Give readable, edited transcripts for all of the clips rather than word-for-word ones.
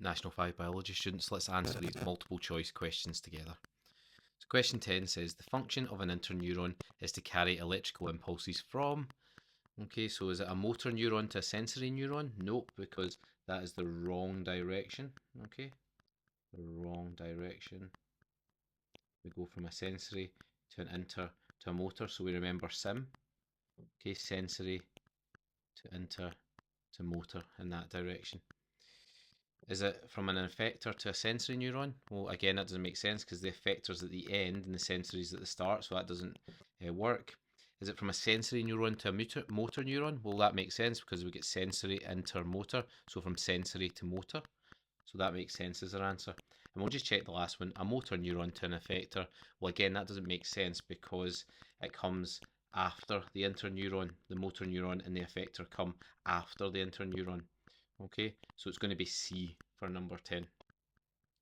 National 5 Biology students, let's answer these multiple choice questions together. So question 10 says the function of an interneuron is to carry electrical impulses from, okay, so is it a motor neuron to a sensory neuron? Nope, because that is the wrong direction, okay, the wrong direction. We go from a sensory to an inter to a motor, so we remember sim, okay, sensory to inter to motor in that direction. Is it from an effector to a sensory neuron? Well, again, that doesn't make sense because the effector's at the end and the sensory's at the start, so that doesn't work. Is it from a sensory neuron to a motor neuron? Well, that makes sense because we get sensory intermotor, so from sensory to motor. So that makes sense as our answer. And we'll just check the last one, a motor neuron to an effector. Well, again, that doesn't make sense because it comes after the interneuron. The motor neuron and the effector come after the interneuron. Okay, so it's going to be C for number 10.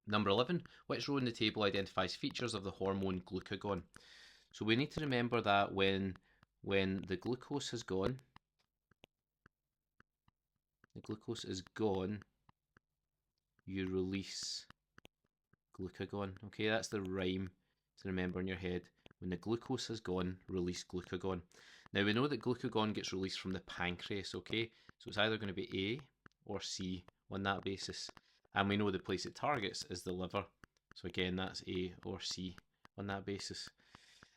Number 11, which row in the table identifies features of the hormone glucagon? So we need to remember that when the glucose has gone, you release glucagon. Okay, that's the rhyme to remember in your head. When the glucose has gone, release glucagon. Now we know that glucagon gets released from the pancreas, okay? So it's either going to be A or C on that basis. And we know the place it targets is the liver. So again, that's A or C on that basis.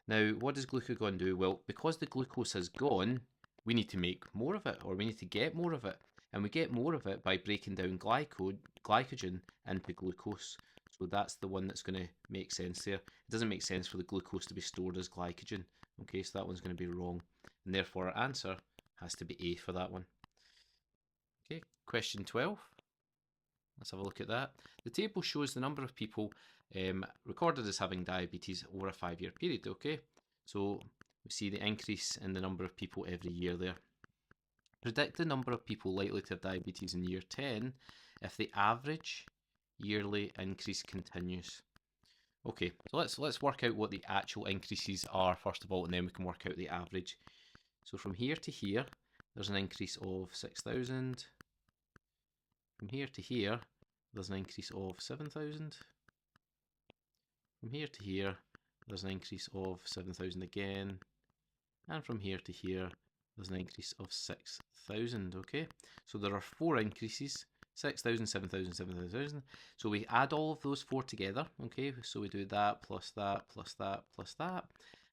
Now, what does glucagon do? Well, because the glucose has gone, we need to make more of it, or we need to get more of it. And we get more of it by breaking down glycogen into glucose. So that's the one that's going to make sense there. It doesn't make sense for the glucose to be stored as glycogen. Okay, so that one's going to be wrong. And therefore our answer has to be A for that one. Okay, question 12. Let's have a look at that. The table shows the number of people recorded as having diabetes over a 5-year period, okay? So we see the increase in the number of people every year there. Predict the number of people likely to have diabetes in year 10 if the average yearly increase continues. Okay, so let's work out what the actual increases are first of all, and then we can work out the average. So from here to here, there's an increase of 6,000. From here to here, there's an increase of 7,000. From here to here, there's an increase of 7,000 again. And from here to here, there's an increase of 6,000, okay? So there are 4 increases, 6,000, 7,000, 7,000. So we add all of those 4 together, okay? So we do that, plus that, plus that, plus that.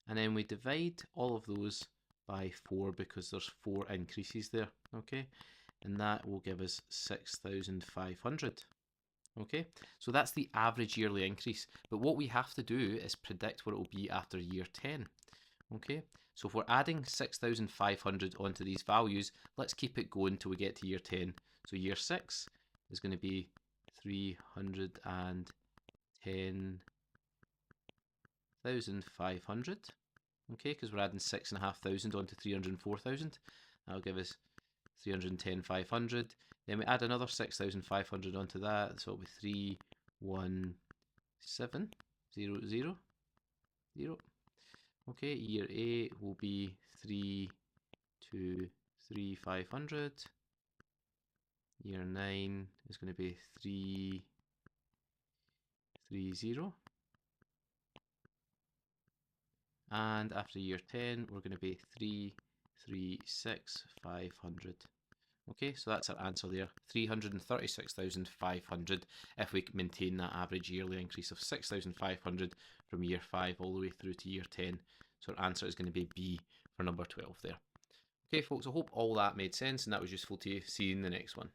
And then we divide all of those by 4 because there's 4 increases there, okay? And that will give us 6,500. Okay, so that's the average yearly increase. But what we have to do is predict what it will be after year 10. Okay, so if we're adding 6,500 onto these values, let's keep it going till we get to year 10. So year 6 is going to be 310,500. Okay, because we're adding 6,500 onto 304,000. That'll give us 310,500. Then we add another 6,500 onto that, so it'll be 317,000. Okay, year 8 will be 323,500. Year 9 is going to be 330. And after year 10, we're going to be 336,500. Okay, so that's our answer there, 336,500 if we maintain that average yearly increase of 6,500 from year 5 all the way through to year 10. So our answer is going to be B for number 12 there. Okay folks, I hope all that made sense and that was useful to you. See you in the next one.